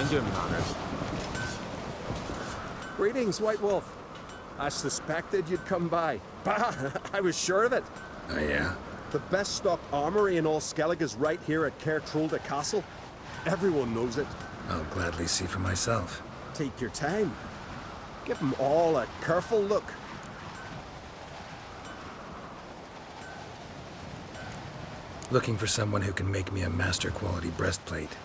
you, manners. Greetings, White Wolf. I suspected you'd come by. Bah, I was sure of it. Oh, yeah? The best stocked armory in all Skellig is right here at Cairtrolda Castle. Everyone knows it. I'll gladly see for myself. Take your time. Give them all a careful look. Looking for someone who can make me a master quality breastplate.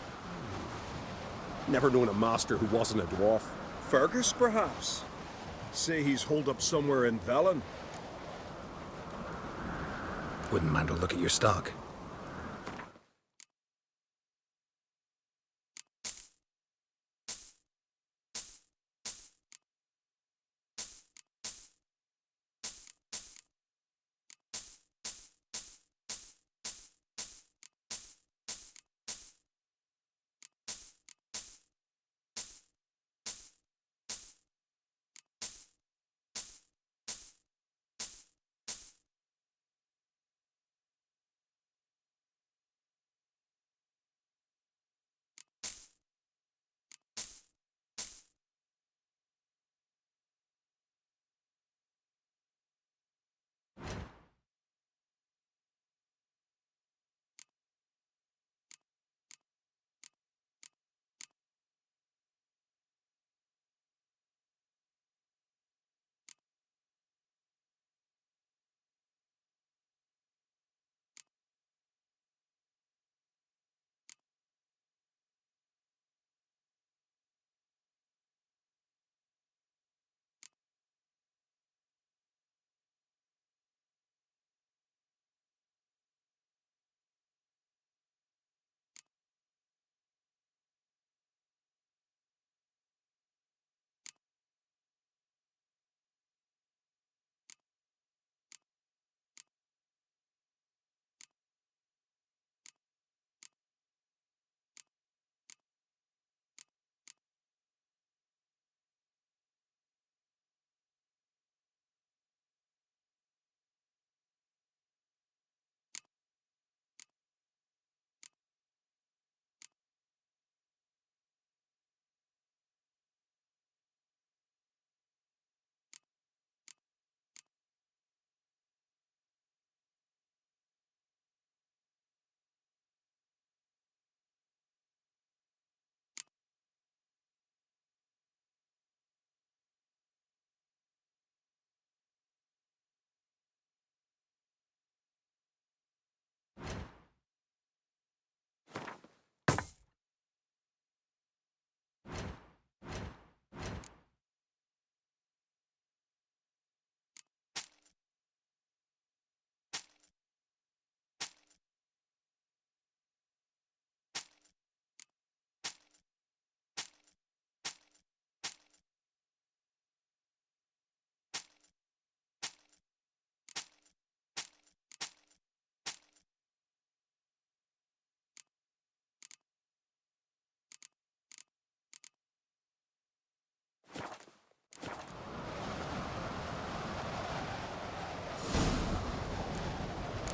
Never known a master who wasn't a dwarf. Fergus, perhaps? Say he's holed up somewhere in Velen. Wouldn't mind a look at your stock.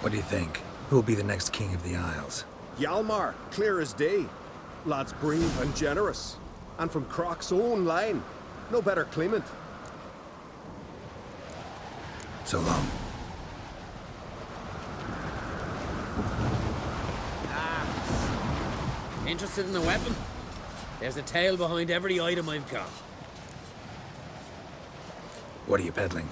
What do you think? Who will be the next king of the Isles? Hjalmar, clear as day. Lad's brave and generous. And from Croc's own line. No better claimant. So long. Interested in the weapon? There's a tale behind every item I've got. What are you peddling?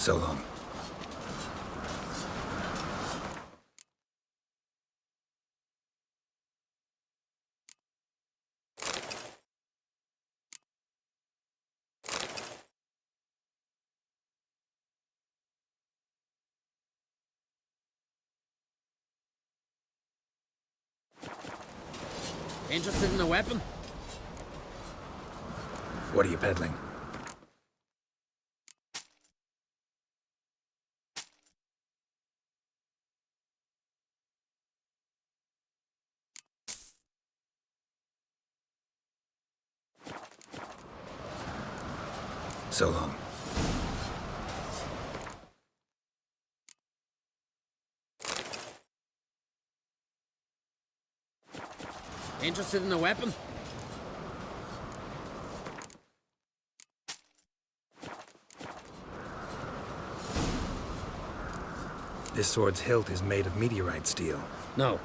So long. Interested in a weapon? What are you peddling? So long. Interested in a weapon? This sword's hilt is made of meteorite steel. No.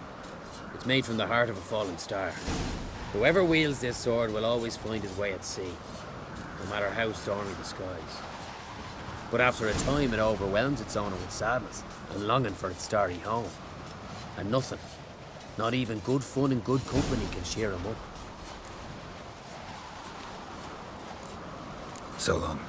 It's made from the heart of a fallen star. Whoever wields this sword will always find his way at sea, no matter how stormy the skies. But after a time, it overwhelms its owner with sadness and longing for its starry home. And nothing, not even good fun and good company, can cheer him up. So long.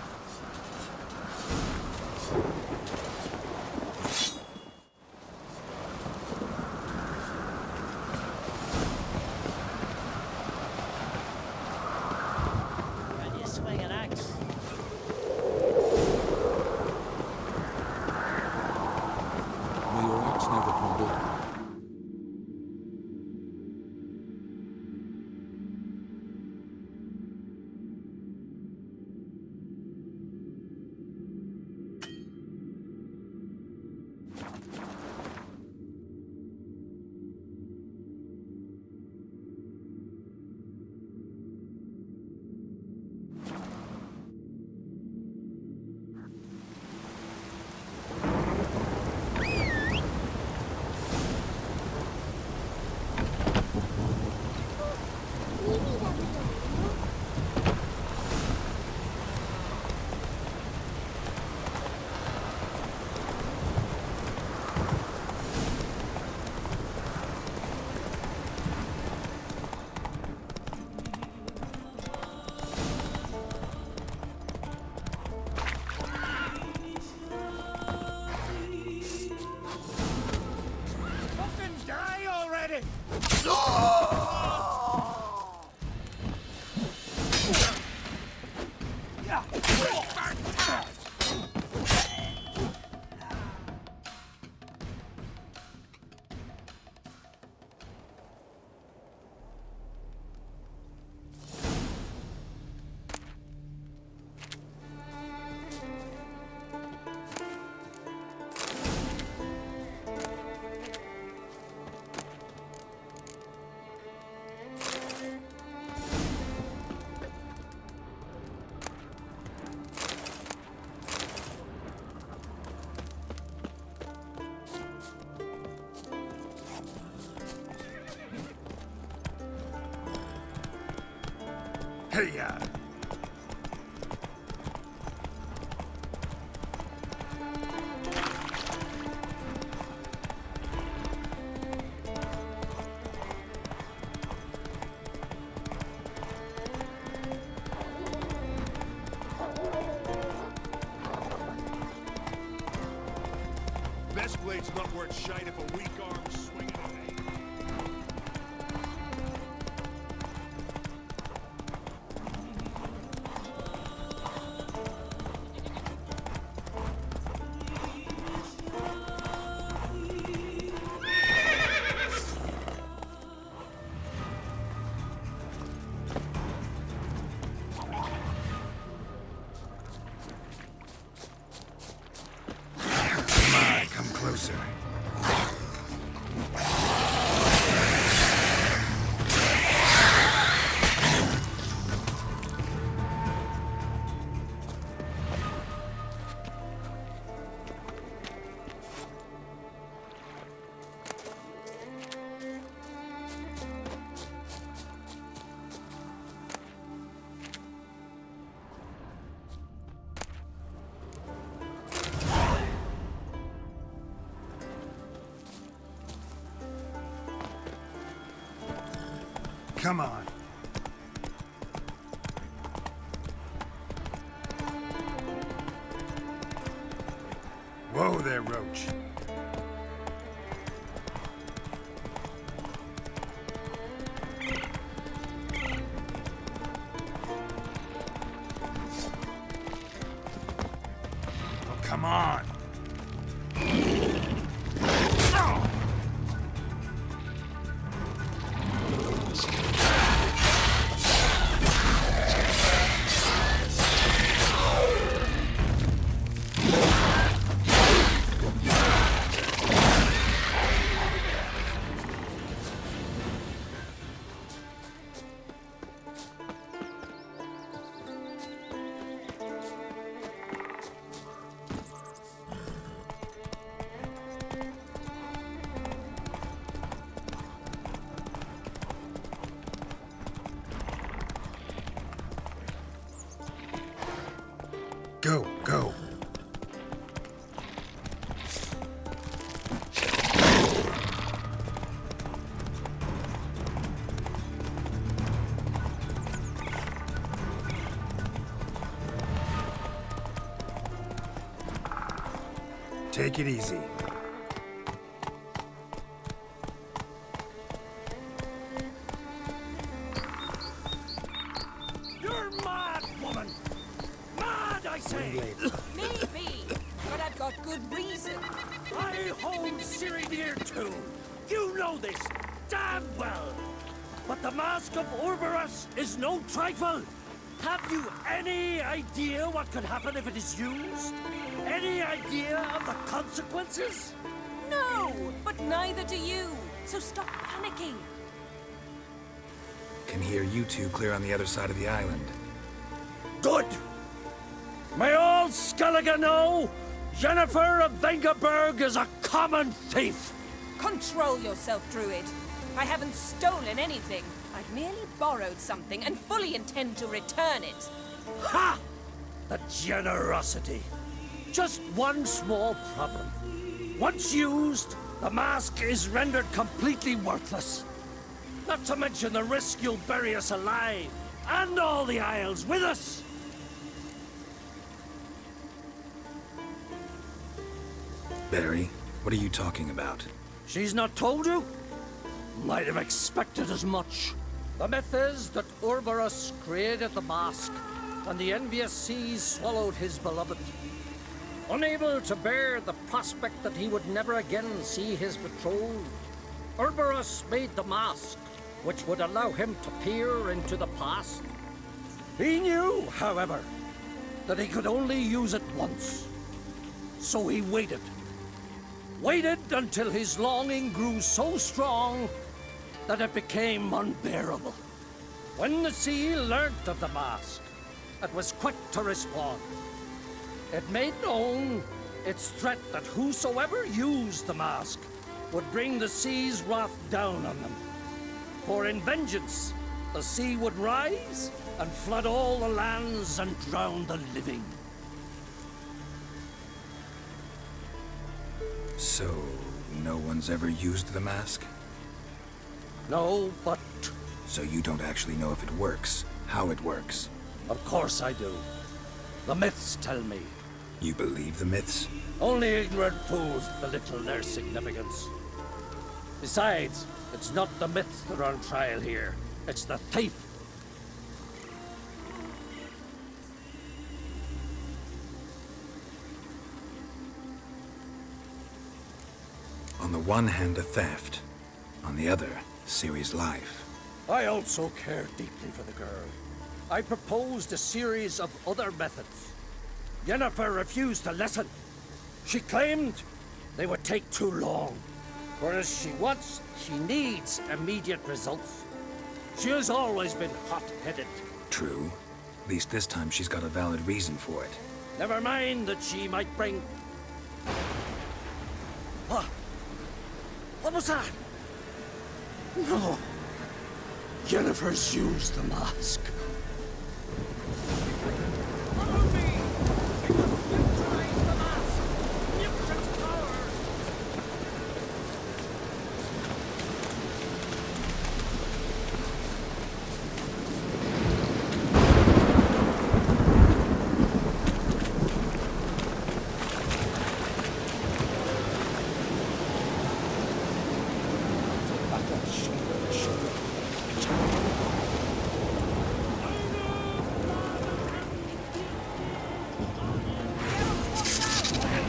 Can you swing an axe? May your axe never crumble. Hey-ya! Best blade's not worth shite if a weak arm's swinging away. Come closer. Come on. Whoa there, Roach. Oh, come on. Go, go. Take it easy. You're mad, woman! Mad, I say! Maybe, but I've got good reason. I hold Ciri dear too. You know this damn well. But the Mask of Orberus is no trifle. Have you any idea what could happen if it is used? Any idea of the consequences? No, but neither do you. So stop panicking. Can hear you two clear on the other side of the island. Good! May all Skellige know Jennifer of Vengerberg is a common thief! Control yourself, Druid. I haven't stolen anything. I've merely borrowed something and fully intend to return it. Ha! The generosity. Just one small problem. Once used, the mask is rendered completely worthless. Not to mention the risk you'll bury us alive, and all the Isles with us. Barry, what are you talking about? She's not told you? Might have expected as much. The myth is that Orberus created the mask, and the envious seas swallowed his beloved. Unable to bear the prospect that he would never again see his betrothed, Orberus made the mask, which would allow him to peer into the past. He knew, however, that he could only use it once. So he waited. Waited until his longing grew so strong that it became unbearable. When the sea learnt of the mask, it was quick to respond. It made known its threat that whosoever used the mask would bring the sea's wrath down on them. For in vengeance, the sea would rise and flood all the lands and drown the living. So, no one's ever used the mask? No, but So you don't actually know if it works, how it works? of course I do. The myths tell me. You believe the myths? Only ignorant fools belittle their significance. Besides, it's not the myths that are on trial here. It's the thief. On the one hand, a theft. On the other, Ciri's life. I also care deeply for the girl. I proposed a series of other methods. Yennefer refused to listen. She claimed they would take too long. Whereas she needs immediate results. She has always been hot-headed. True. At least this time she's got a valid reason for it. Never mind that she might bring... What? What was that? No. Yennefer's used the mask. Follow me! We must neutralize the mask! Nuke its power!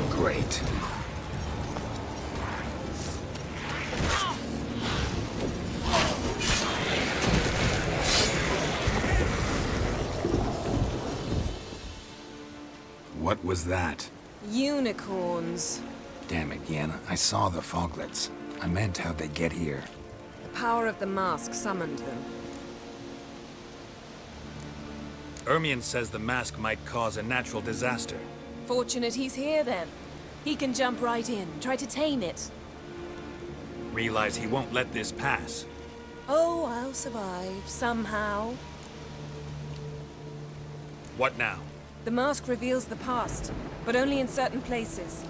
Great. What was that? Unicorns. Damn it, Yen. I saw the foglets. I meant how'd they get here. The power of the mask summoned them. Ermion says the mask might cause a natural disaster. Fortunate he's here then. He can jump right in, try to tame it. Realize he won't let this pass. Oh, I'll survive, somehow. What now? The mask reveals the past, but only in certain places.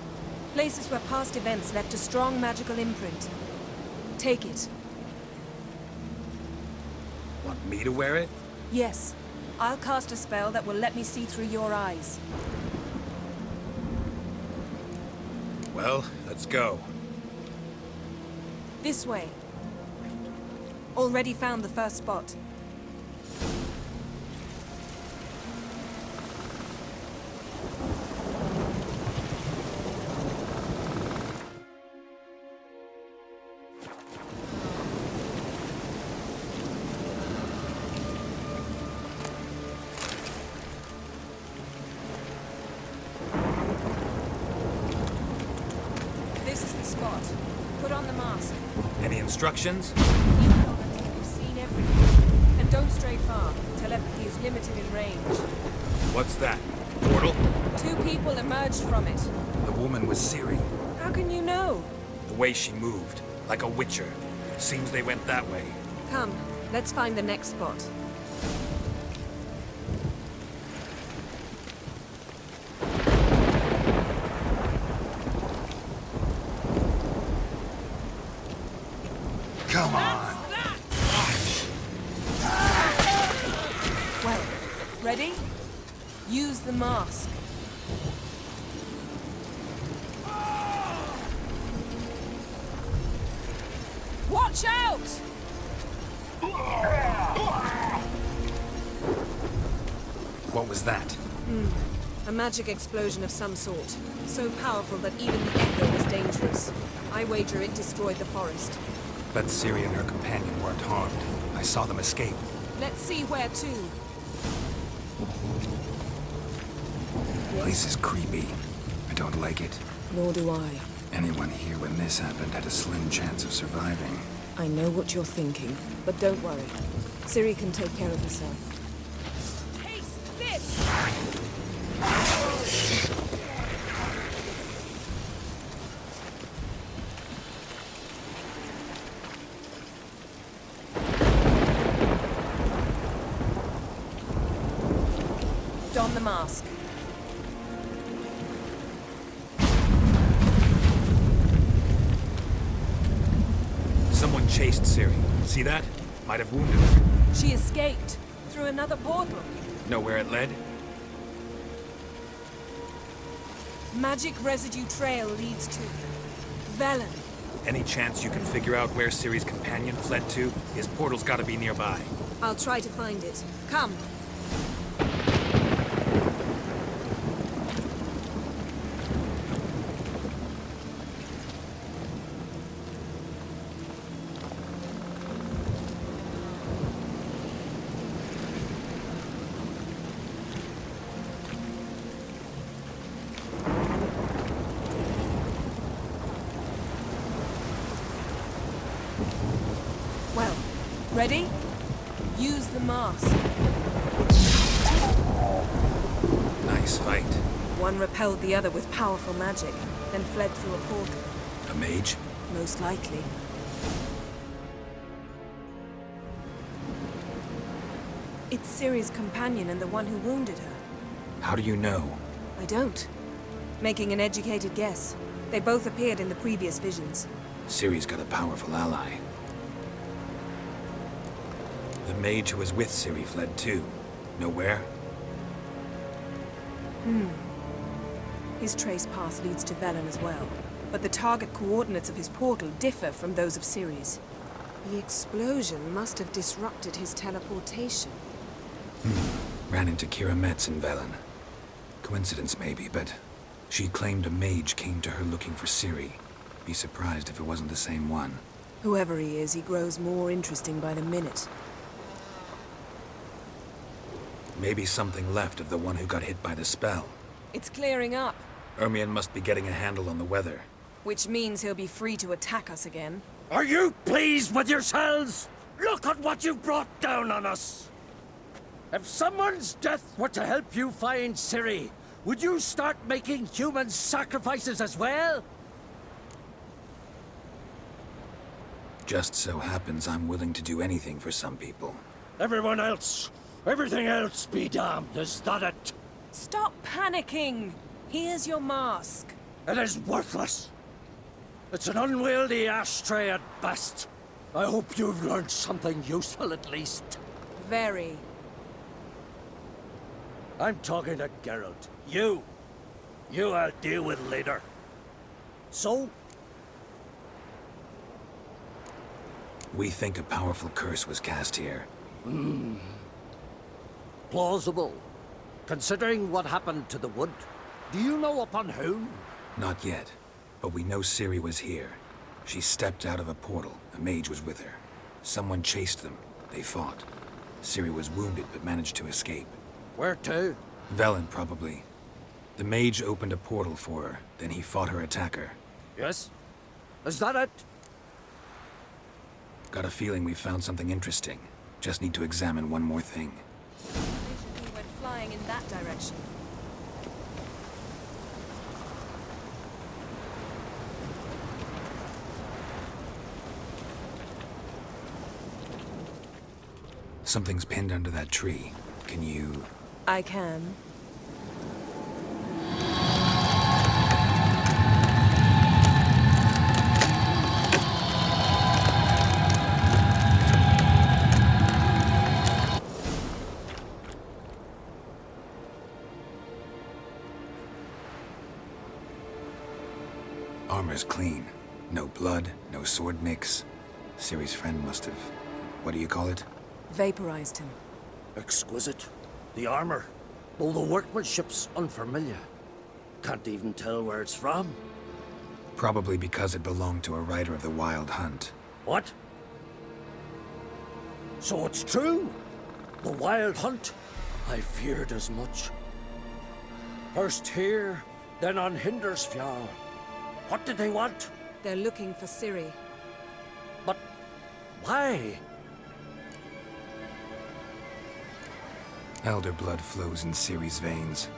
Places where past events left a strong magical imprint. Take it. Want me to wear it? Yes. I'll cast a spell that will let me see through your eyes. Well, let's go. This way. Already found the first spot. This is the spot. Put on the mask. Any instructions? Keep it on until you've seen everything. And don't stray far. Telepathy is limited in range. What's that? Portal? 2 people emerged from it. The woman was Ciri. How can you know? The way she moved, like a witcher. Seems they went that way. Come, let's find the next spot. Come on! Well, ready? Use the mask. Watch out! What was that? A magic explosion of some sort. So powerful that even the echo was dangerous. I wager it destroyed the forest. But Ciri and her companion weren't harmed. I saw them escape. Let's see where to. Place is creepy. I don't like it. Nor do I. Anyone here when this happened had a slim chance of surviving. I know what you're thinking, but don't worry. Ciri can take care of herself. Taste this! Don the mask. Someone chased Ciri. See that? Might have wounded her. She escaped through another portal. Know where it led? Magic residue trail leads to Velen. Any chance you can figure out where Ciri's companion fled to? His portal's gotta be nearby. I'll try to find it. Come. Well, ready? Use the mask. Nice fight. One repelled the other with powerful magic, then fled through a portal. A mage? Most likely. It's Ciri's companion and the one who wounded her. How do you know? I don't. Making an educated guess. They both appeared in the previous visions. Ciri's got a powerful ally. The mage who was with Ciri fled too. Know where? His trace path leads to Velen as well. But the target coordinates of his portal differ from those of Ciri's. The explosion must have disrupted his teleportation. Ran into Kira Metz in Velen. Coincidence maybe, but she claimed a mage came to her looking for Ciri. Be surprised if it wasn't the same one. Whoever he is, he grows more interesting by the minute. Maybe something left of the one who got hit by the spell. It's clearing up, Ermion must be getting a handle on the weather. which means he'll be free to attack us again. Are you pleased with yourselves? Look at what you've brought down on us! If someone's death were to help you find Ciri, would you start making human sacrifices as well? Just so happens I'm willing to do anything for some people. Everyone else, everything else be damned, is that it? Stop panicking! Here's your mask. It is worthless. It's an unwieldy ashtray at best. I hope you've learned something useful at least. Very. I'm talking to Geralt. You I'll deal with later. So, We think a powerful curse was cast here. plausible. Considering what happened to the wood, do you know upon whom? Not yet, but we know Ciri was here. She stepped out of a portal. A mage was with her. Someone chased them. They fought. Ciri was wounded but managed to escape. Where to? Velen, probably. The mage opened a portal for her, then he fought her attacker. Yes? Is that it? Got a feeling we found something interesting. Just need to examine one more thing. He went flying in that direction. Something's pinned under that tree. Can you... I can. Armor's clean. No blood, no sword nicks. Ciri's friend must have... what do you call it? Vaporized him. Exquisite. The armor, though the workmanship's unfamiliar. Can't even tell where it's from. Probably because it belonged to a rider of the Wild Hunt. What? So it's true? The Wild Hunt? I feared as much. First here, then on Hindersfjall. What did they want? They're looking for Ciri. But why? Elder blood flows in Ciri's veins.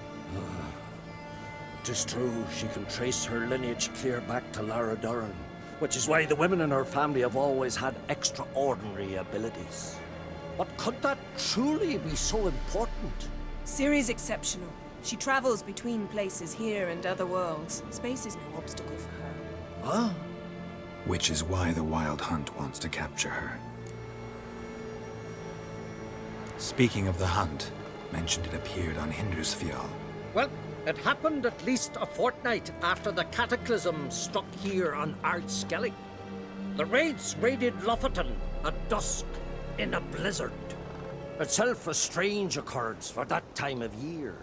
Tis true, she can trace her lineage clear back to Lara Duran, which is why the women in her family have always had extraordinary abilities. But could that truly be so important? Ciri's exceptional. She travels between places here and other worlds. Space is no obstacle for her. Huh? Which is why the Wild Hunt wants to capture her. Speaking of the hunt, mentioned it appeared on Hindersfjall. Well, it happened at least a fortnight after the cataclysm struck here on Ardskellig. The raids raided Lofoten at dusk in a blizzard. Itself a strange occurrence for that time of year.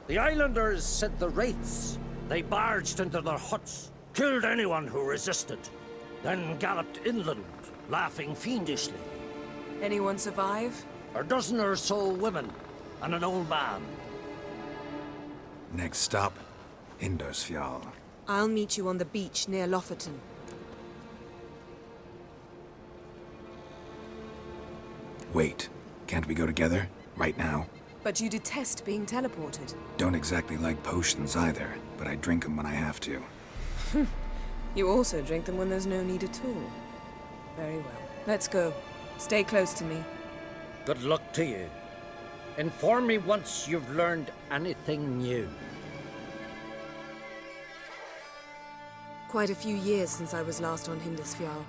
The islanders said the wraiths. They barged into their huts, killed anyone who resisted, then galloped inland, laughing fiendishly. Anyone survive? A dozen or so women, and an old man. Next stop, Hindersfjall. I'll meet you on the beach near Lofoten. Wait, can't we go together? Right now? But you detest being teleported. Don't exactly like potions either, but I drink them when I have to. You also drink them when there's no need at all. Very well. Let's go. Stay close to me. Good luck to you. Inform me once you've learned anything new. Quite a few years since I was last on Hindersfjall,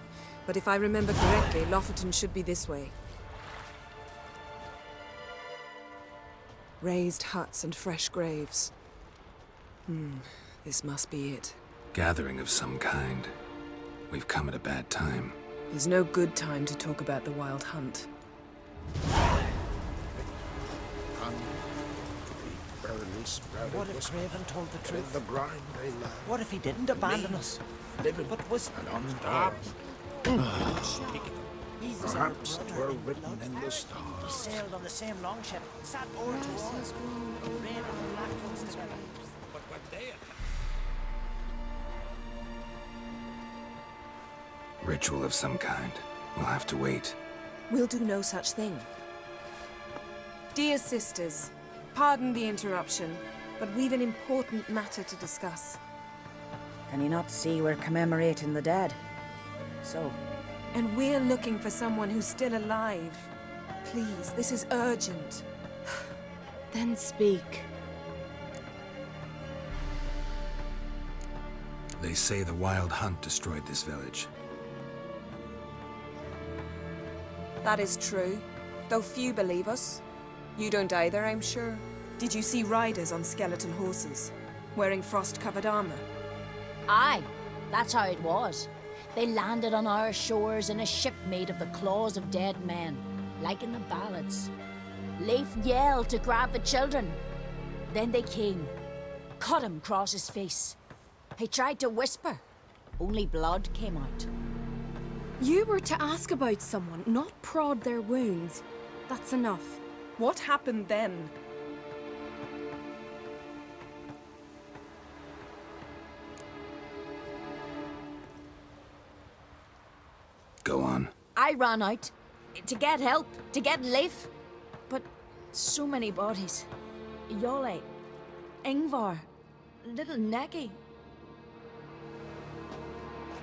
but if I remember correctly, Lofoten should be this way. Raised huts and fresh graves. This must be it. Gathering of some kind. We've come at a bad time. There's no good time to talk about the Wild Hunt. What if Craven told the truth? The grind they lie. What if he didn't abandon us? Living But was and unstopped. he was Perhaps our 'twere brother, written blood in the family. stars. We sailed on the same longship, sat oar to oar, rain and lactose together. But when they Ritual of some kind. We'll have to wait. We'll do no such thing. Dear sisters, pardon the interruption, but we've an important matter to discuss. Can you not see we're commemorating the dead? So, And we're looking for someone who's still alive. Please, this is urgent. Then speak. They say the Wild Hunt destroyed this village. That is true, though few believe us. You don't either, I'm sure. Did you see riders on skeleton horses, wearing frost-covered armor? Aye, that's how it was. They landed on our shores in a ship made of the claws of dead men, like in the ballads. Leif yelled to grab the children. Then they came, cut him across his face. He tried to whisper, only blood came out. You were to ask about someone, not prod their wounds. That's enough. What happened then? Go on. I ran out to get help, to get Leif. But so many bodies. Yole, Ingvar, little Necky.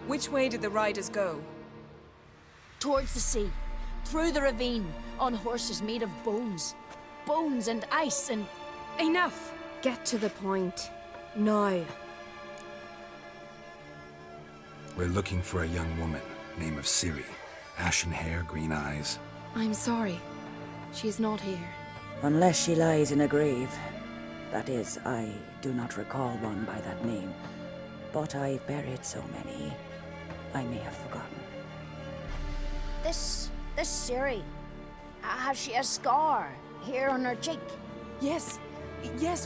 Which way did the riders go? Towards the sea, through the ravine, on horses made of bones. Bones and ice and... Enough! Get to the point. Now. We're looking for a young woman, name of Ciri. Ashen hair, green eyes. I'm sorry. She is not here. unless she lies in a grave. That is, I do not recall one by that name. But I've buried so many, I may have forgotten. This Ciri, has she a scar here on her cheek? Yes,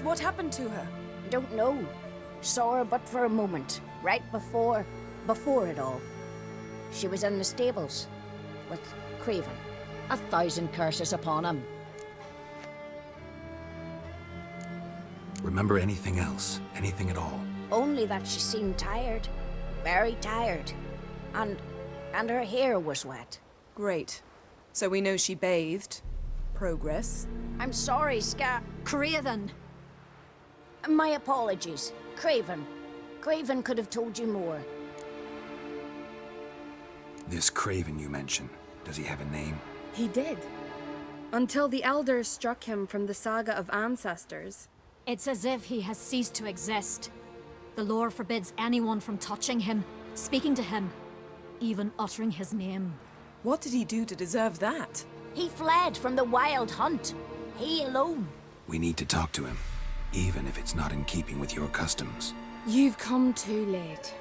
what happened to her? Don't know. Saw her but for a moment, right before it all. She was in the stables with Craven. 1,000 curses upon him. Remember anything else? Anything at all? Only that she seemed tired. Very tired. And her hair was wet. Great. So we know she bathed. Progress. I'm sorry, Craven. My apologies. Craven. Craven could have told you more. This Craven you mentioned, does he have a name? He did. Until the elders struck him from the saga of ancestors. It's as if he has ceased to exist. The lore forbids anyone from touching him, speaking to him, even uttering his name. What did he do to deserve that? He fled from the Wild Hunt. He alone. We need to talk to him, even if it's not in keeping with your customs. You've come too late.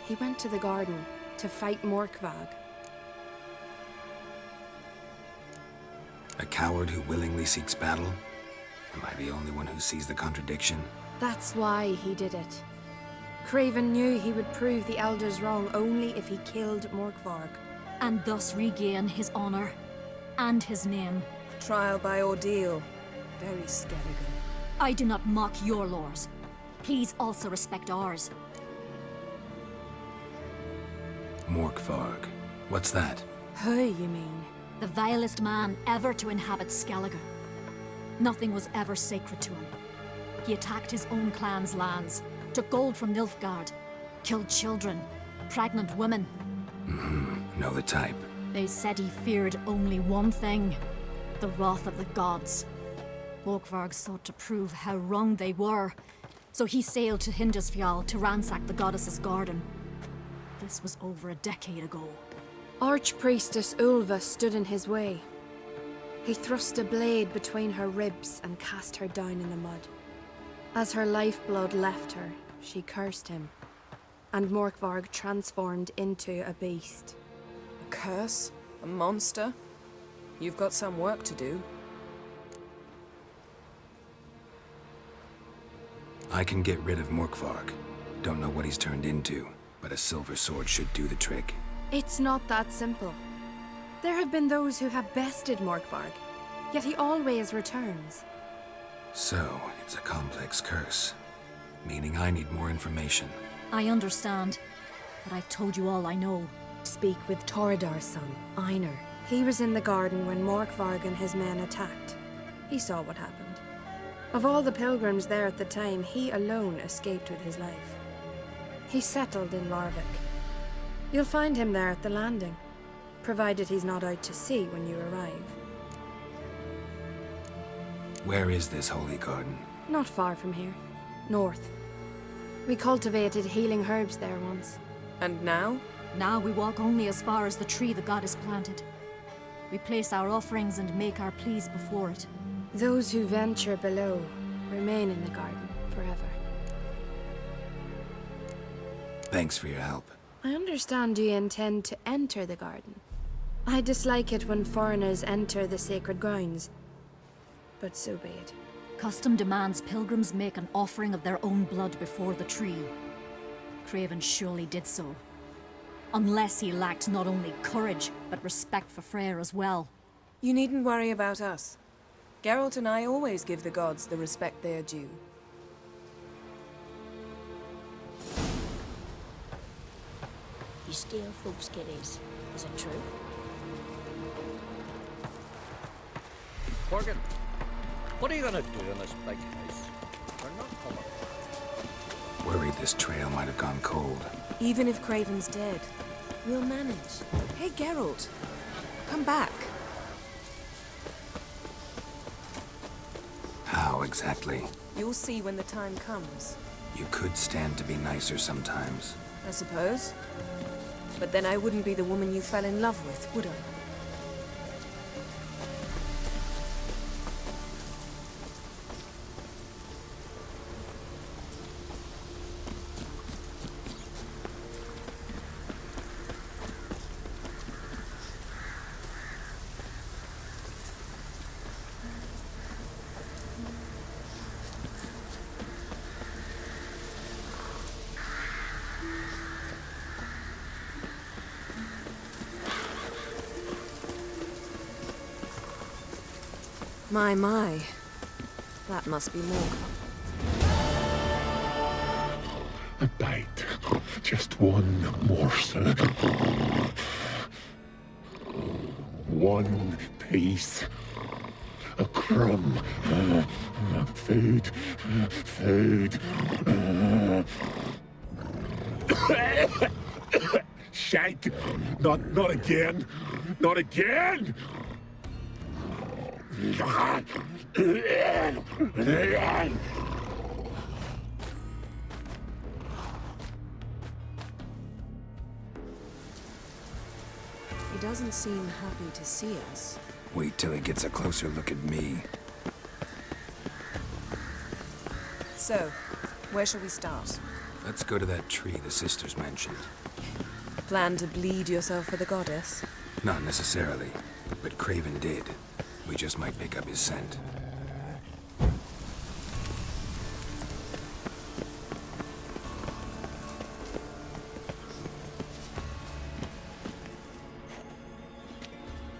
He went to the garden to fight Morkvag. A coward who willingly seeks battle? Am I the only one who sees the contradiction? That's why he did it. Craven knew he would prove the elders wrong only if he killed Morkvarg. And thus regain his honor and his name. Trial by ordeal. Very Skelligan. I do not mock your laws. Please also respect ours. Morkvarg. What's that? Who, you mean? The vilest man ever to inhabit Skellige. Nothing was ever sacred to him. He attacked his own clan's lands, took gold from Nilfgaard, killed children, pregnant women. Know the type. They said he feared only one thing, the wrath of the gods. Morkvarg sought to prove how wrong they were, so he sailed to Hindisfjall to ransack the goddess's garden. This was over a decade ago. Archpriestess Ulva stood in his way. He thrust a blade between her ribs and cast her down in the mud. As her lifeblood left her, she cursed him, and Morkvarg transformed into a beast. A curse? A monster? You've got some work to do. I can get rid of Morkvarg. Don't know what he's turned into, but a silver sword should do the trick. It's not that simple. There have been those who have bested Morkvarg, yet he always returns. So, it's a complex curse. Meaning I need more information. I understand, but I've told you all I know. Speak with Toradar's son, Einar. He was in the garden when Morkvarg and his men attacked. He saw what happened. Of all the pilgrims there at the time, he alone escaped with his life. He settled in Larvik. You'll find him there at the landing, provided he's not out to sea when you arrive. Where is this holy garden? Not far from here. North. We cultivated healing herbs there once. And now? Now we walk only as far as the tree the goddess planted. We place our offerings and make our pleas before it. Those who venture below remain in the garden forever. Thanks for your help. I understand you intend to enter the garden. I dislike it when foreigners enter the sacred grounds, but so be it. Custom demands pilgrims make an offering of their own blood before the tree. Craven surely did so. Unless he lacked not only courage, but respect for Freyr as well. You needn't worry about us. Geralt and I always give the gods the respect they are due. You steal folks' kiddies. Is it true? Morgan, what are you gonna do in this big house? We're not coming. Worried this trail might have gone cold. Even if Craven's dead, we'll manage. Hey, Geralt, come back. How exactly? You'll see when the time comes. You could stand to be nicer sometimes. I suppose. But then I wouldn't be the woman you fell in love with, would I? My. That must be more. A bite. Just one morsel. One piece. A crumb. Food. Food. Shite. Not again. Not again! He doesn't seem happy to see us. Wait till he gets a closer look at me. So, where shall we start? Let's go to that tree the sisters mentioned. Plan to bleed yourself for the goddess? Not necessarily, but Craven did. We just might pick up his scent.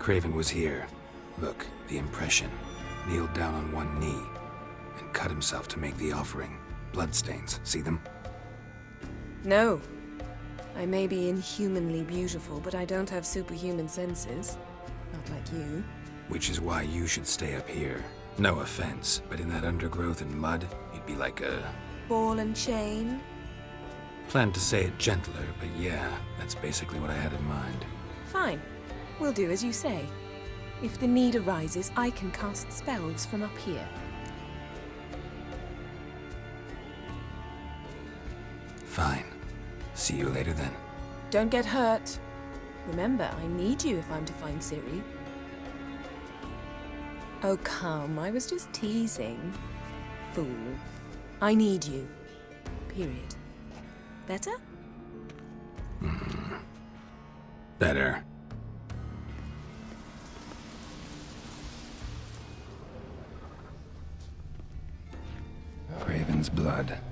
Craven was here. Look, the impression. Kneeled down on one knee and cut himself to make the offering. Bloodstains, see them? No. I may be inhumanly beautiful, but I don't have superhuman senses. Not like you. Which is why you should stay up here. No offense, but in that undergrowth and mud, you'd be like a... Ball and chain? Planned to say it gentler, but yeah, that's basically what I had in mind. Fine. We'll do as you say. If the need arises, I can cast spells from up here. Fine. See you later then. Don't get hurt. Remember, I need you if I'm to find Ciri. Oh, come. I was just teasing. Fool. I need you. Period. Better? Better. man's blood.